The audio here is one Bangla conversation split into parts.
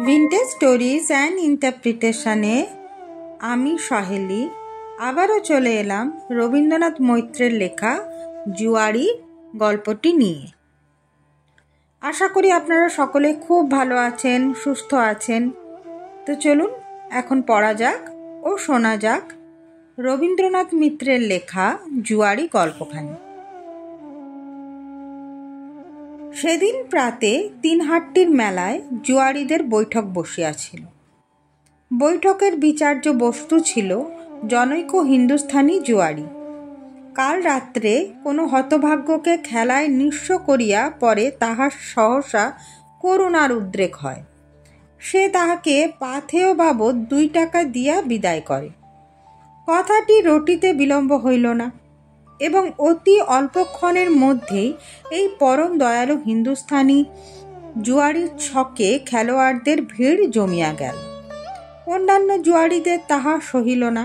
ভিন্টেজ স্টোরিজ অ্যান্ড ইন্টারপ্রিটেশনে আমি সহেলি আবারও চলে এলাম রবীন্দ্রনাথ মৈত্রের লেখা জুয়ারি গল্পটি নিয়ে। আশা করি আপনারা সকলে খুব ভালো আছেন, সুস্থ আছেন। তো চলুন এখন পড়া যাক ও শোনা যাক রবীন্দ্রনাথ মিত্রের লেখা জুয়ারি গল্পখানি। সেদিন প্রাতে তিনহাট্টির মেলায় জুয়ারিদের বৈঠক বসিয়াছিল। বৈঠকের বিচার্য বস্তু ছিল জনৈক হিন্দুস্থানি জুয়ারি। কাল রাত্রে কোনো হতভাগ্যকে খেলায় নিঃস্ব করিয়া পরে তাহার সহসা করুণার উদ্রেক হয়। সে তাহাকে পাথেয় বাবদ 2 টাকা দিয়া বিদায় করে। কথাটি রটিতে বিলম্ব হইল না এবং অতি অল্পক্ষণের মধ্যেই এই পরম দয়ালু হিন্দুস্থানি জুয়ারির ছকে খেলোয়াড়দের ভিড় জমিয়া গেল। অন্যান্য জুয়ারিদের তাহা সহিল না।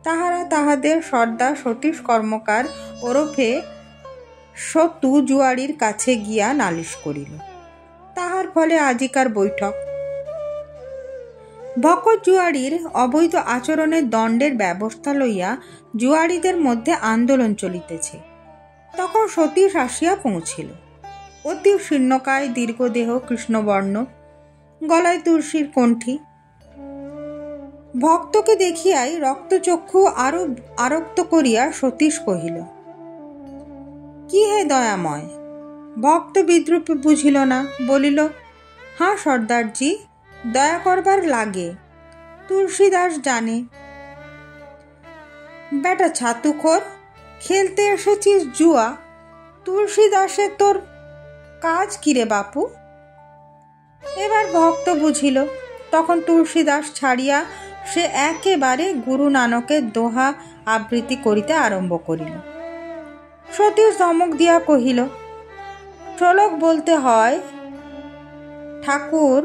তাহারা তাহাদের সর্দার সতীশ কর্মকার ওরফে সতু জুয়ারির কাছে গিয়া নালিশ করিল। তাহার ফলে আজিকার বৈঠক। ভকত জুয়ারির অবৈধ আচরণের দণ্ডের ব্যবস্থা লইয়া জুয়ারিদের মধ্যে আন্দোলন চলিতেছে। তখন সতীশ আসিয়া পৌঁছিল। অতি শীর্ণকায়, দীর্ঘদেহ, কৃষ্ণবর্ণ, গলায় তুলসীর কণ্ঠী। ভক্তকে দেখিয়াই রক্তচক্ষু আরো আরক্ত করিয়া সতীশ কহিল, কি হে দয়াময়? ভক্ত বিদ্রুপ বুঝিল না, বলিল, হাঁ সর্দারজি, দয়া করবার লাগে, তুলসীদাস জানে। বেটা ছাতুখোর, খেলতে এসেছিস জুয়া, তুলসীদাসে তোর কাজ কিরে বাপু? এবার ভক্ত বুঝিল। তখন তুলসীদাস ছাড়িয়া সে একেবারে গুরু নানকের দোহা আবৃত্তি করিতে আরম্ভ করিল। সতীশ ধমক দিয়া কহিল, শ্লোক বলতে হয়, ঠাকুর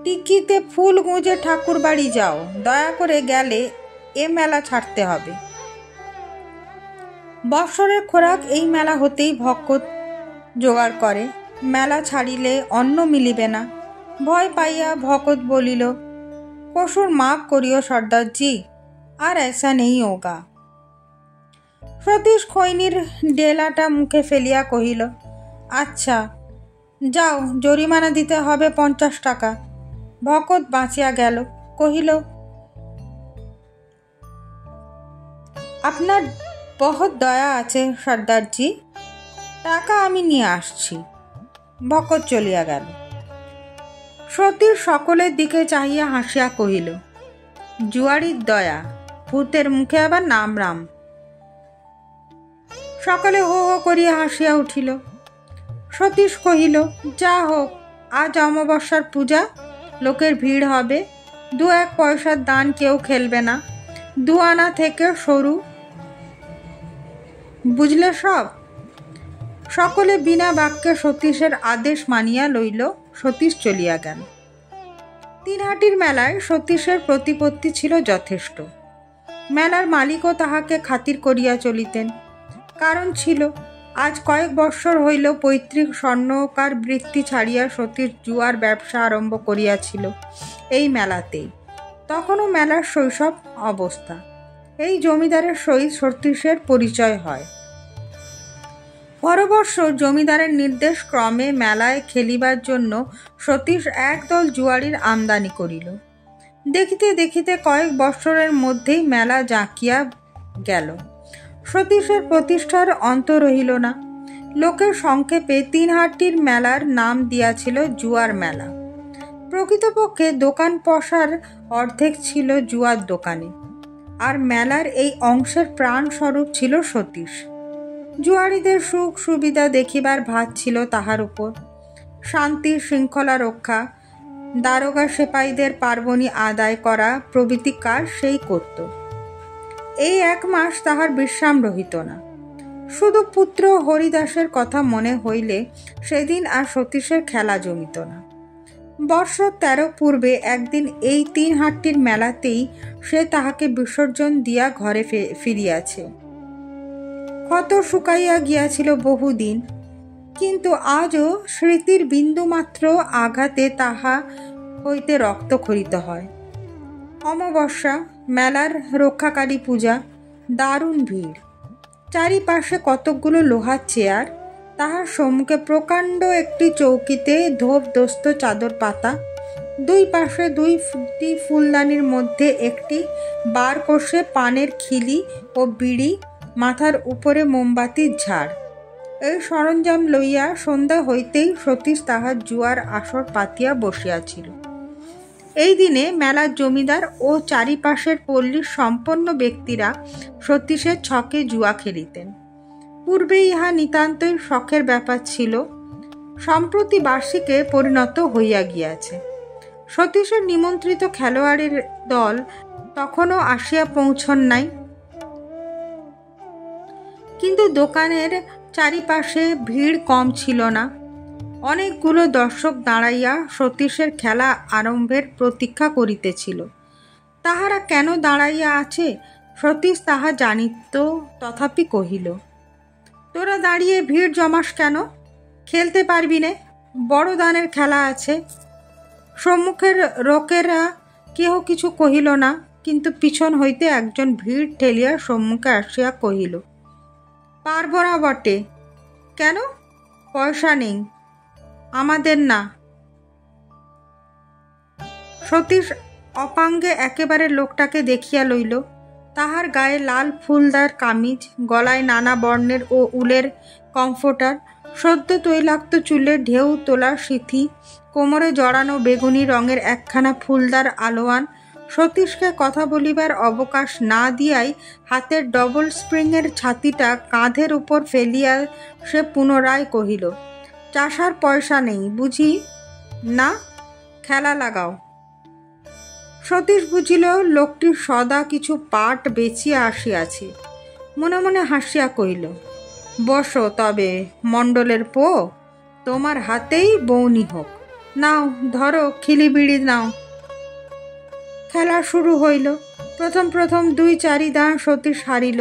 টিকিতে ফুল গুঁজে ঠাকুর বাড়ি যাও, দয়া করে গেলে এ মেলা ছাড়তে হবে। বৎসরের খোরাক এই মেলা হতেই ভকত জোগাড় করে, মেলা ছাড়িলে অন্ন মিলিবে না। ভয় পাইয়া ভকত বলিল, কসুর মাফ করিও সর্দারজি, আর এসা নেই হোগা। সতীশ খৈনির ডেলাটা মুখে ফেলিয়া কহিল, আচ্ছা যাও, জরিমানা দিতে হবে 50 টাকা। ভকত বাঁচিয়া গেল, কহিল, আপনার বহুত দয়া আছে সর্দারজি, টাকা আমি নিয়ে আসছি। ভকত চলিয়া গেল। সতীশ সকলের দিকে চাহিয়া হাসিয়া কহিল, জুয়ারির দয়া, ভূতের মুখে আবার নাম রাম। সকলে হো হো করিয়া হাসিয়া উঠিল। সতীশ কহিল, যা হোক, আজ অমাবস্যার পূজা, লোকের ভিড় হবে, 2-1 পয়সার দান কেউ খেলবে না, 2 আনা থেকে সরু, বুঝলে সব? সকলে বিনা বাক্যে সতীশের আদেশ মানিয়া লইল। সতীশ চলিয়া গেল। তিনহাটির মেলায় সতীশের প্রতিপত্তি ছিল যথেষ্ট। মেলার মালিকও তাহাকে খাতির করিয়া চলিতেন। কারণ ছিল, আজ কয়েক বৎসর হইল পৈতৃক স্বর্ণকার বৃত্তি ছাড়িয়া সতীশ জুয়ার ব্যবসা আরম্ভ করিয়াছিল এই মেলাতেই। তখনও মেলার শৈশব অবস্থা। এই জমিদারের সহিত সতীশের পরিচয় হয়। পরবর্ষ জমিদারের নির্দেশ ক্রমে মেলায় খেলিবার জন্য সতীশ একদল জুয়ারির আমদানি করিল। দেখিতে দেখিতে কয়েক বৎসরের মধ্যেই মেলা জাঁকিয়া গেল। সতীশের প্রতিষ্ঠার অন্ত রহিল না। লোকের সংক্ষেপে তিনহাট্টির মেলার নাম দিয়াছিল জুয়ার মেলা। প্রকৃতপক্ষে দোকান পসার অর্ধেক ছিল জুয়ার দোকানে, আর মেলার এই অংশের প্রাণস্বরূপ ছিল সতীশ। জুয়ারিদের সুখ সুবিধা দেখিবার ভার ছিল তাহার উপর। শান্তি শৃঙ্খলা রক্ষা, দারোগা সেপাইদের পার্বণী আদায় করা প্রভৃতি কাজ সেই করত। এই 1 মাস তাহার বিশ্রাম রহিত না। শুধু পুত্র হরিদাসের কথা মনে হইলে সেদিন আর সতীশের খেলা জমিত না। বর্ষ 13 পূর্বে একদিন এই তিনহাট্টির মেলাতেই সে তাহাকে বিসর্জন দিয়া ঘরে ফিরিয়াছে। ক্ষত শুকাইয়া গিয়াছিল বহুদিন। কিন্তু আজও স্মৃতির বিন্দুমাত্র আঘাতে তাহা হইতে রক্ত খরিত হয়। অমাবস্যা, মেলার রক্ষাকারী পূজা, দারুণ ভিড়। চারিপাশে কতকগুলো লোহার চেয়ার, তাহার সম্মুখে প্রকাণ্ড একটি চৌকিতে ধোপদস্ত চাদর পাতা, দুই পাশে দুইটি ফুলদানির মধ্যে একটি বার কষে পানের খিলি ও বিড়ি, মাথার উপরে মোমবাতির ঝাড়। এই সরঞ্জাম লইয়া সন্ধ্যা হইতেই সতীশ তাহার জুয়ার আসর পাতিয়া বসিয়াছিল। এই দিনে মেলার জমিদার ও চারিপাশের পল্লীর সম্পন্ন ব্যক্তিরা সতীশের ছকে জুয়া খেলিতেন। পূর্বে ইহা নিতান্তই শখের ব্যাপার ছিল, সম্প্রতি বার্ষিকে পরিণত হইয়া গিয়াছে। সতীশের নিমন্ত্রিত খেলোয়াড়ের দল তখনও আসিয়া পৌঁছন নাই, কিন্তু দোকানের চারিপাশে ভিড় কম ছিল না। অনেকগুলো দর্শক দাঁড়াইয়া সতীশের খেলা আরম্ভের প্রতীক্ষা করিতেছিল। তাহারা কেন দাঁড়াইয়া আছে সতীশ তাহা জানিত, তথাপি কহিল, তোরা দাঁড়িয়ে ভিড় জমাস কেন? খেলতে পারবি নে, বড় দানের খেলা আছে। সম্মুখের লোকেরা কেহ কিছু কহিল না, কিন্তু পিছন হইতে একজন ভিড় ঠেলিয়া সম্মুখে আসিয়া কহিল, পারব না বটে। কেন? পয়সা নেই। আমাদের না। সতীশ অপাঙ্গে একেবারে লোকটাকে দেখিয়া লইল। তাহার গায়ে লাল ফুলদার কামিজ, গলায় নানা বর্ণের ও উলের কমফোর্টার, সদ্য তৈলাক্ত চুলে ঢেউ তোলা সিথি, কোমরে জড়ানো বেগুনি রঙের একখানা ফুলদার আলোয়ান। সতীশকে কথা বলিবার অবকাশ না দিয়াই হাতের ডবল স্প্রিংয়ের ছাতিটা কাঁধের উপর ফেলিয়া সে পুনরায় কহিল, চাষার পয়সা নেই বুঝি? না, খেলা লাগাও। সতীশ বুঝিল লোকটির সদা কিছু পাট বেচিয়া আসিয়াছে। মনে মনে হাসিয়া কহিল, বসো তবে মণ্ডলের পো, তোমার হাতেই বউনি হোক। নাও ধরো, খিলিবিড়ি নাও। খেলা শুরু হইল। প্রথম প্রথম 2-4 দান সতীশ হারিল।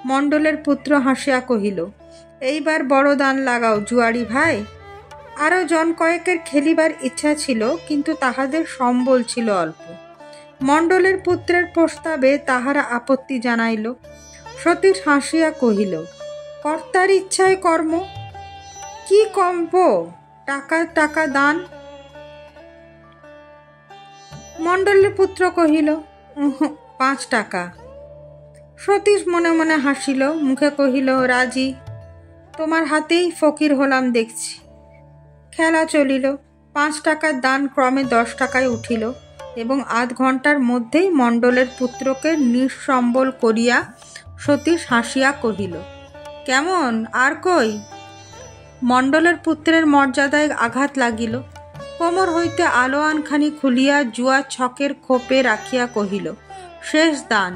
মণ্ডলের পুত্র হাসিয়া কহিল, এইবার বড় দান লাগাও জুয়ারি ভাই। আরও জন কয়েকের খেলিবার ইচ্ছা ছিল, কিন্তু তাহাদের সম্বল ছিল অল্প। মণ্ডলের পুত্রের প্রস্তাবে তাহারা আপত্তি জানাইল। সতীশ হাসিয়া কহিল, কর্তার ইচ্ছায় কর্ম, কি কম্প, টাকা টাকা দান। মণ্ডলের পুত্র কহিল, 5 টাকা। সতীশ মনে মনে হাসিল, মুখে কহিল, রাজি, তোমার হাতেই ফকির হলাম দেখছি। খেলা চলিল। 5 টাকার দান ক্রমে 10 টাকায় উঠিল এবং আধ ঘন্টার মধ্যেই মণ্ডলের পুত্রকে নিঃসম্বল করিয়া সতীশ হাসিয়া কহিল, কেমন, আর কই? মণ্ডলের পুত্রের মর্যাদায় আঘাত লাগিল। কোমর হইতে আলোয়ানখানি খুলিয়া জুয়া ছকের খোপে রাখিয়া কহিল, শেষ দান।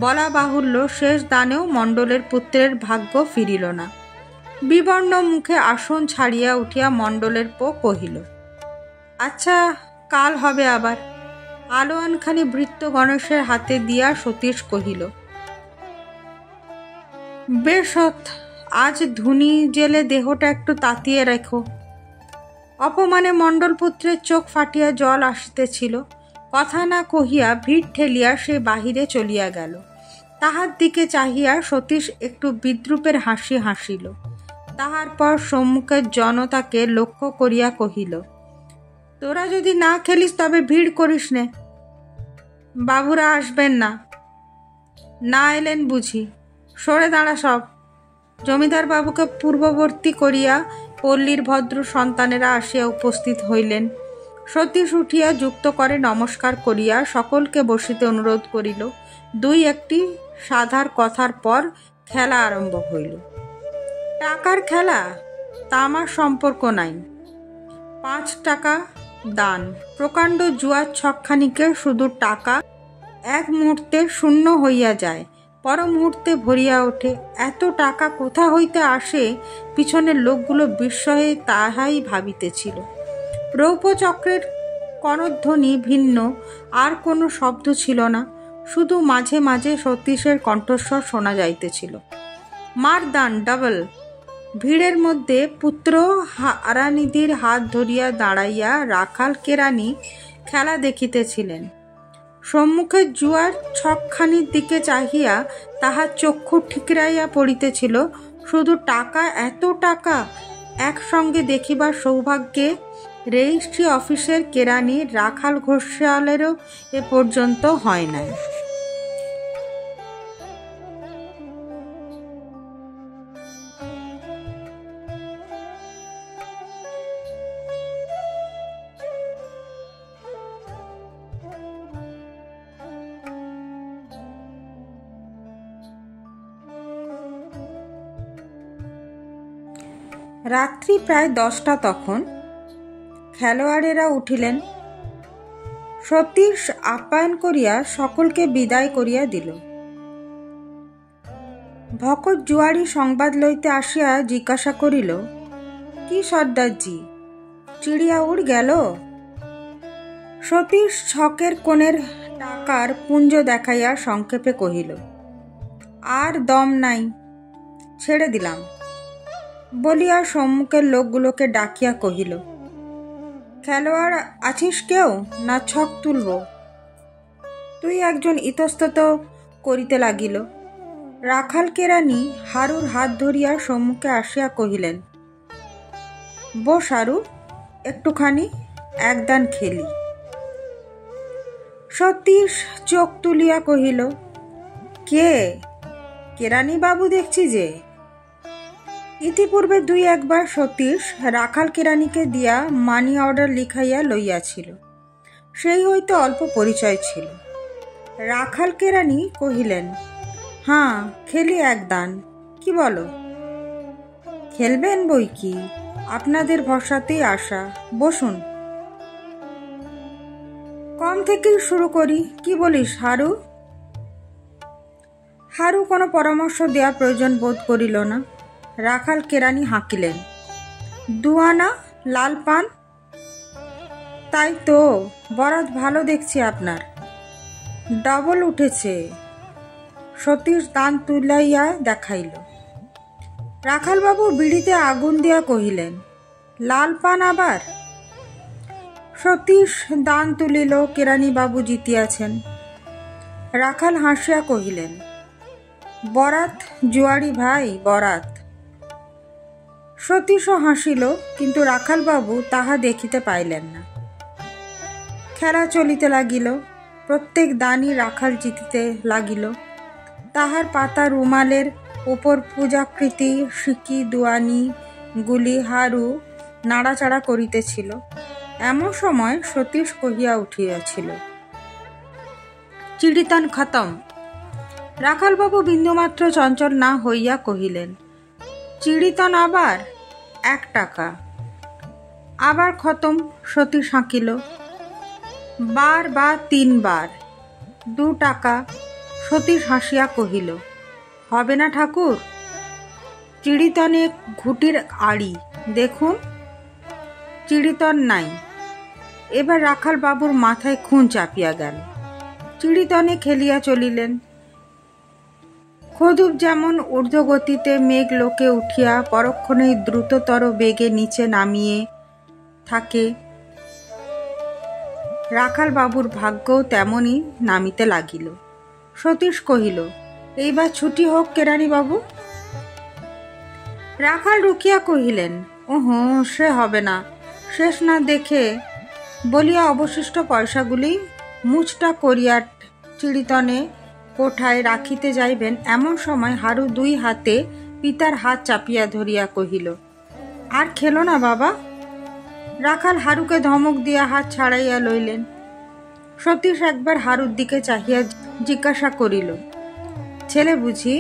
বলা বাহুল্য, শেষ দানেও মণ্ডলের পুত্রের ভাগ্য ফিরিল না। বিবর্ণ মুখে আসন ছাড়িয়া উঠিয়া মণ্ডলের পো কহিল, আচ্ছা, কাল হবে আবার। আলোয়ানখানি ভৃত্য গণেশের হাতে দিয়া সতীশ কহিল, বেশত, আজ ধুনি জেলে দেহটা একটু তাতিয়ে রেখো। অপমানে মণ্ডলপুত্রের চোখ ফাটিয়া জল আসিতেছিল। কথা না কহিয়া ভিড় ঠেলিয়া সে বাহিরে চলিয়া গেল। তাহার দিকে চাহিয়া সতীশ একটু বিদ্রুপের হাসি হাসিল। তাহার পর সম্মুখের জনতাকে লক্ষ্য করিয়া কহিল, তোরা যদি না খেলিস তবে ভিড় করিস নে, বাবুরা আসবেন না। না এলেন বুঝি? সরে দাঁড়া সব। জমিদার বাবুকে পূর্ববর্তী করিয়া পল্লীর ভদ্র সন্তানেরা আসিয়া উপস্থিত হইলেন। সতীশ উঠিয়া যুক্ত করে নমস্কার করিয়া সকলকে বসিতে অনুরোধ করিল। 2-1টি সাধার কথার পর খেলা আরম্ভ হইল। টাকার খেলা, তা আমার সম্পর্ক নাই। 5 টাকা দান। প্রকাণ্ড জুয়ার ছকখানিকে শুধু টাকা এক মুহূর্তে শূন্য হইয়া যায়, পর মুহূর্তে ভরিয়া ওঠে। এত টাকা কোথা হইতে আসে পিছনের লোকগুলো বিস্ময়ে তাহাই ভাবিতেছিল। রৌপ্যচক্রের কণধ্বনি ভিন্ন আর কোনো শব্দ ছিল না, শুধু মাঝে মাঝে সতীশের কণ্ঠস্বর শোনা যাইতেছিল, মার দান, ডাবল। ভিড়ের মধ্যে পুত্র হারানিধির হাত ধরিয়া দাঁড়াইয়া রাখাল কেরানি খেলা দেখিতেছিলেন। সম্মুখে জুয়ার ছকখানির দিকে চাহিয়া তাহার চক্ষু ঠিকরাইয়া পড়িতেছিল। শুধু টাকা, এত টাকা একসঙ্গে দেখিবার সৌভাগ্যে রেজিস্ট্রি অফিসের কেরানি রাখাল ঘোষালেরও এ পর্যন্ত হয় নাই। রাত্রি প্রায় 10টা। তখন খেলোয়াড়েরা উঠিলেন। সতীশ আপ্যায়ন করিয়া সকলকে বিদায় করিয়া দিল। ভকত জুয়ারি সংবাদ লইতে আসিয়া জিজ্ঞাসা করিল, কি সর্দারজি, চিড়িয়া উড় গেল? সতীশ ছকের কোণের টাকার পুঞ্জ দেখাইয়া সংক্ষেপে কহিল, আর দম নাই, ছেড়ে দিলাম বলিয়া সম্মুখের লোকগুলোকে ডাকিয়া কহিল, খেলোয়াড় আছিস কেউ, না ছক তুলব? তুই একজন ইতস্তত করিতে লাগিল। রাখাল কেরানি হারুর হাত ধরিয়া সম্মুখে আসিয়া কহিলেন, বস হারু, একটুখানি একদান খেলি। সতীশ চোখ তুলিয়া কহিল, কে? কেরানি বাবু দেখছি যে। ইতিপূর্বে 2-1বার সতীশ রাখাল কেরানিকে দিয়া মানি অর্ডার লিখাইয়া লইয়াছিল, সেই হইতে অল্প পরিচয় ছিল। রাখাল কেরানি কহিলেন, হাঁ, খেলি একদান, কি বলো? খেলবেন বই কি, আপনাদের ভরসাতেই আসা, বসুন। কম থেকেই শুরু করি, কি বলিস হারু? হারু কোনো পরামর্শ দেওয়া প্রয়োজন বোধ করিল না। রাখাল কেরানি হাঁকিলেন, 2 আনা লাল পান? তাই তো, বরাত ভালো দেখছি আপনার, ডবল উঠেছে। সতীশ দান তুলাইয়া দেখাইল। রাখালবাবু বিড়িতে আগুন দিয়া কহিলেন, লাল পান আবার? সতীশ দান তুলিল, কেরানি বাবু জিতিয়াছেন। রাখাল হাসিয়া কহিলেন, বরাত জুয়ারি ভাই, বরাত। সতীশও হাসিল, কিন্তু রাখালবাবু তাহা দেখিতে পাইলেন না। খেলা চলিতে লাগিল। প্রত্যেক দানই রাখাল জিতিতে লাগিল। তাহার পাতা রুমালের উপর পূজাকৃতি সিকি দুয়ানি গুলি হারু নাড়াচাড়া করিতেছিল। এমন সময় সতীশ কহিয়া উঠিয়াছিল, চিড়িতান খতম। রাখালবাবু বিন্দুমাত্র চঞ্চল না হইয়া কহিলেন, চিড়িতন আবার? 1 টাকা। আবার খতম। সতীশ হাঁকিল, বার বা 3 বার, 2 টাকা। সতীশ হাসিয়া কহিল, হবে না ঠাকুর? চিড়িতনে ঘুটির আড়ি দেখুন। চিড়িতন নাই। এবার রাখাল বাবুর মাথায় খুন চাপিয়া গেল। চিড়িতনে খেলিয়া চলিলেন। খদুব যেমন ঊর্ধ্বগতিতে মেঘ লোকে উঠিয়া পরক্ষণেই দ্রুততর বেগে নিচে নামিয়ে থাকে, রাখাল বাবুর ভাগ্যও তেমনই নামিতে লাগিল। সতীশ কহিল, এইবার ছুটি হোক কেরানি বাবু। রাখাল রুকিয়া কহিলেন, ওহো, সে হবে না, শেষ না দেখে বলিয়া অবশিষ্ট পয়সাগুলি মুচটা করিয়া চিড়িতনে কোঠায় রাখিতে যাইবেন। এমন সময় হারু 2 হাতে পিতার হাত চাপিয়া ধরিয়া কহিল, আর খেলো না বাবা। রাখাল হারুকে ধমক দিয়া হাত ছাড়াইয়া লইলেন। সতীশ একবার হারুর দিকে চাহিয়া জিজ্ঞাসা করিল, ছেলে বুঝি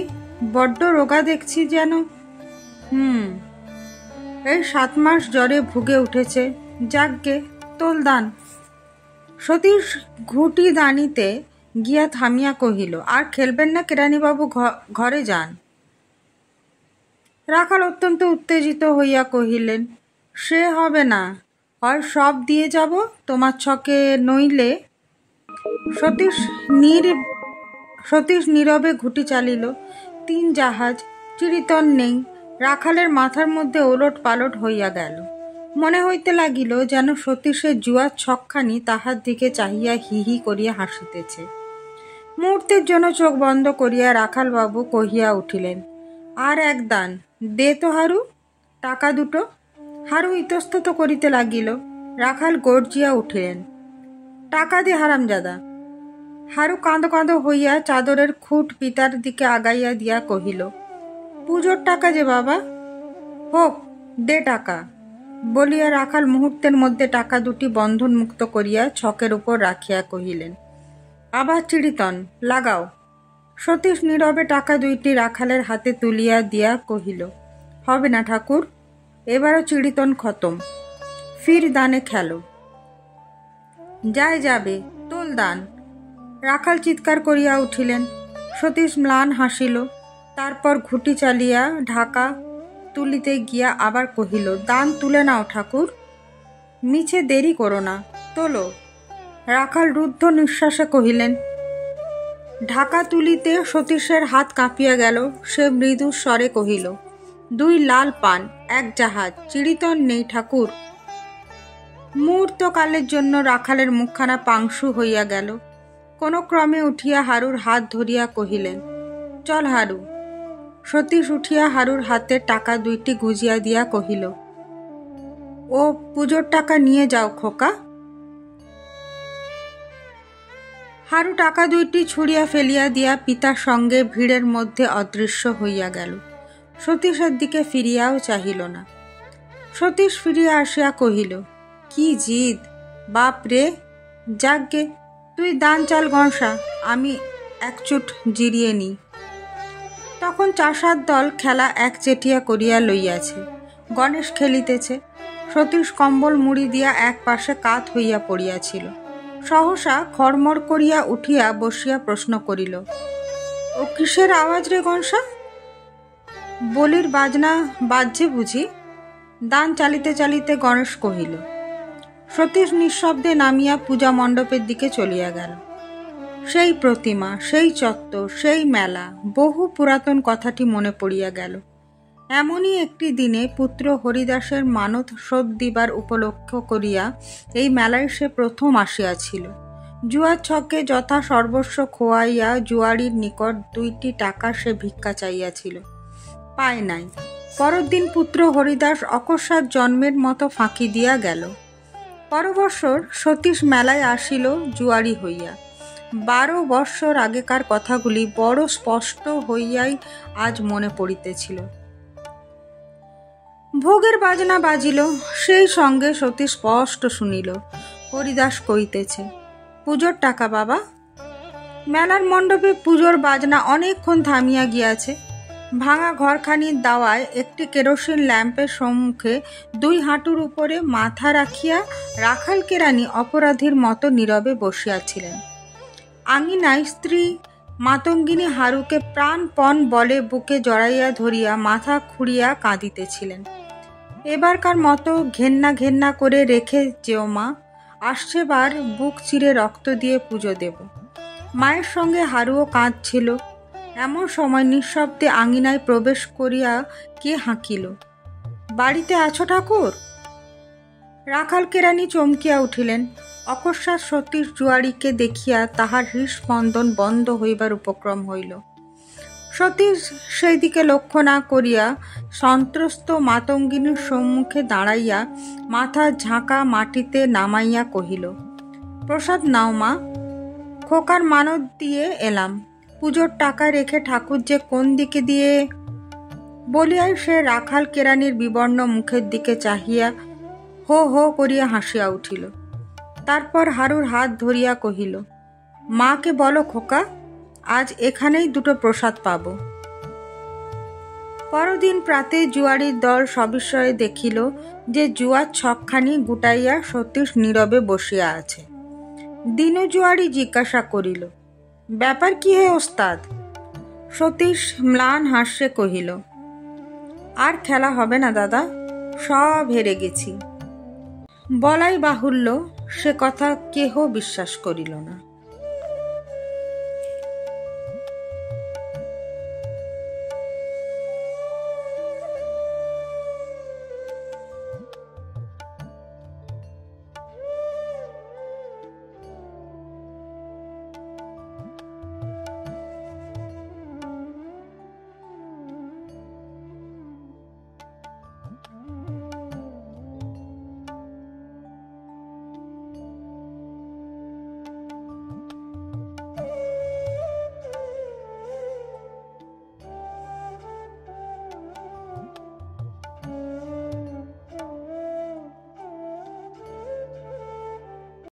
বড্ড রোগা দেখছি যেন? এই 7 মাস জ্বরে ভুগে উঠেছে। যাকগে, তোল দান। সতীশ ঘুটি দানিতে গিয়া থামিয়া কহিল, আর খেলবেন না কেরানিবাবু, ঘরে যান। রাখাল অত্যন্ত উত্তেজিত হইয়া কহিলেন, সে হবে না, হয় সব দিয়ে যাব তোমার ছকে, নইলে। সতীশ নীরবে ঘুটি চালিল। 3 জাহাজ, চিড়িতন নেই। রাখালের মাথার মধ্যে ওলট পালট হইয়া গেল। মনে হইতে লাগিল যেন সতীশের জুয়ার ছকখানি তাহার দিকে চাহিয়া হি হি করিয়া হাসিতেছে। মুহূর্তের জন্য চোখ বন্ধ করিয়া রাখালবাবু কহিয়া উঠিলেন, আর এক দান দে তো হারু, টাকা দুটো। হারু ইতস্তত করিতে লাগিল। রাখাল গর্জিয়া উঠিলেন, টাকা দে হারামজাদা। হারু কাঁদো কাঁদো হইয়া চাদরের খুঁট পিতার দিকে আগাইয়া দিয়া কহিল, পুজোর টাকা যে বাবা, হোক দে টাকা। বলিয়া রাখাল মুহূর্তের মধ্যে টাকা দুটি বন্ধন মুক্ত করিয়া ছকের উপর রাখিয়া কহিলেন, আবার চিড়িতন লাগাও। সতীশ নীরবে টাকা দুইটি রাখালের হাতে তুলিয়া দিয়া কহিল, হবে না ঠাকুর, এবারও চিড়িতন খতম, ফির দানে খেলো। যায় যাবে, তোল দান। রাখাল চিৎকার করিয়া উঠিলেন। সতীশ ম্লান হাসিল, তারপর ঘুটি চালিয়া ঢাকা তুলিতে গিয়া আবার কহিল, দান তুলে নাও ঠাকুর, মিছে দেরি করো না, তোলো। রাখাল রুদ্ধ নিঃশ্বাসে কহিলেন। ঢাকা তুলিতে সতীশের হাত কাঁপিয়া গেল। সে মৃদু স্বরে কহিল, 2 লাল পান, 1 জাহাজ, চিড়িতন নেই ঠাকুর। মুহূর্তকালের জন্য রাখালের মুখখানা পাংশু হইয়া গেল। কোনো ক্রমে উঠিয়া হারুর হাত ধরিয়া কহিলেন, চল হারু। সতীশ উঠিয়া হারুর হাতে টাকা দুইটি গুজিয়া দিয়া কহিল, ও পুজোর টাকা নিয়ে যাও খোকা। হারু টাকা দুইটি ছুঁড়িয়া ফেলিয়া দিয়া পিতার সঙ্গে ভিড়ের মধ্যে অদৃশ্য হইয়া গেল। সতীশের দিকে ফিরিয়াও চাহিল না। সতীশ ফিরিয়া আসিয়া কহিল, কি জিদ বাপ রে, যাকগে, তুই দান চাল গনসা, আমি একচুট জিরিয়ে নি। তখন 4-7 দল খেলা একচেটিয়া করিয়া লইয়াছে। গণেশ খেলিতেছে। সতীশ কম্বল মুড়ি দিয়া এক পাশে কাত হইয়া পড়িয়াছিল। সহসা খড়মড় করিয়া উঠিয়া বসিয়া প্রশ্ন করিল, ও কিসের আওয়াজ রে গনসা? বলির বাজনা বাজছে বুঝি? দান চালিতে চালিতে গণেশ কহিল। সতীশ নিঃশব্দে নামিয়া পূজা মণ্ডপের দিকে চলিয়া গেল। সেই প্রতিমা, সেই চত্বর, সেই মেলা, বহু পুরাতন কথাটি মনে পড়িয়া গেল। এমনই একটি দিনে পুত্র হরিদাসের মানত শোধ দিবার উপলক্ষ করিয়া এই মেলায় সে প্রথম আসিয়াছিল। জুয়ার ছকে যথা সর্বস্ব খোয়াইয়া জুয়ারির নিকট 2টি টাকা সে ভিক্ষা চাইয়াছিল, পায় নাই। পরদিন পুত্র হরিদাস অকস্মাৎ জন্মের মতো ফাঁকি দিয়া গেল। পরবৎসর সতীশ মেলায় আসিল জুয়ারি হইয়া। 12 বৎসর আগেকার কথাগুলি বড় স্পষ্ট হইয়াই আজ মনে পড়িতেছিল। ভোগের বাজনা বাজিল, সেই সঙ্গে সতীশ স্পষ্ট শুনিল হরিদাস কইতেছে, পুজোর টাকা বাবা। মেলার মণ্ডপে পুজোর বাজনা অনেকক্ষণ থামিয়া গিয়াছে। ভাঙা ঘরখানির দাওয়ায় একটি কেরোসিন ল্যাম্পের সম্মুখে 2 হাঁটুর উপরে মাথা রাখিয়া রাখাল কেরানি অপরাধীর মতো নীরবে বসিয়াছিলেন। আঙিনায় স্ত্রী মাতঙ্গিনী হারুকে প্রাণপণ বলে বুকে জড়াইয়া ধরিয়া মাথা খুঁড়িয়া কাঁদিতেছিলেন। এবারকার মতো ঘেন্না ঘেন্না করে রেখে যেও মা, আসছেবার বুক চিরে রক্ত দিয়ে পুজো দেব। মায়ের সঙ্গে হারুও কাঁদছিল। এমন সময় নিঃশব্দে আঙিনায় প্রবেশ করিয়া কে হাঁকিল, বাড়িতে আছো ঠাকুর? রাখাল কেরানি চমকিয়া উঠিলেন। অকস্মাৎ সতীশ জুয়ারিকে দেখিয়া তাহার হৃৎস্পন্দন বন্ধ হইবার উপক্রম হইল। সতীশ সেই দিকে লক্ষ্য না করিয়া সন্ত্রস্ত মাতঙ্গিনীর সম্মুখে দাঁড়াইয়া মাথা ঝাঁকা মাটিতে নামাইয়া কহিল, প্রসাদ নাও মা, খোকার মানত দিয়ে এলাম। পুজোর টাকা রেখে ঠাকুর যে কোন দিকে দিয়ে। বলিয়াই সে রাখাল কেরানির বিবর্ণ মুখের দিকে চাহিয়া হো হো করিয়া হাসিয়া উঠিল। তারপর হারুর হাত ধরিয়া কহিল, মাকে বলো খোকা, আজ এখানেই 2টো প্রসাদ পাব। পরদিন প্রাতে জুয়ারির দল সবিস্ময়ে দেখিল যে জুয়ার ছকখানি গুটাইয়া সতীশ নীরবে বসিয়া আছে। দিনু জুয়ারি জিজ্ঞাসা করিল, ব্যাপার কি হে ওস্তাদ? সতীশ ম্লান হাস্যে কহিল, আর খেলা হবে না দাদা, সব হেরে গেছি। বলাই বাহুল্য, সে কথা কেহ বিশ্বাস করিল না।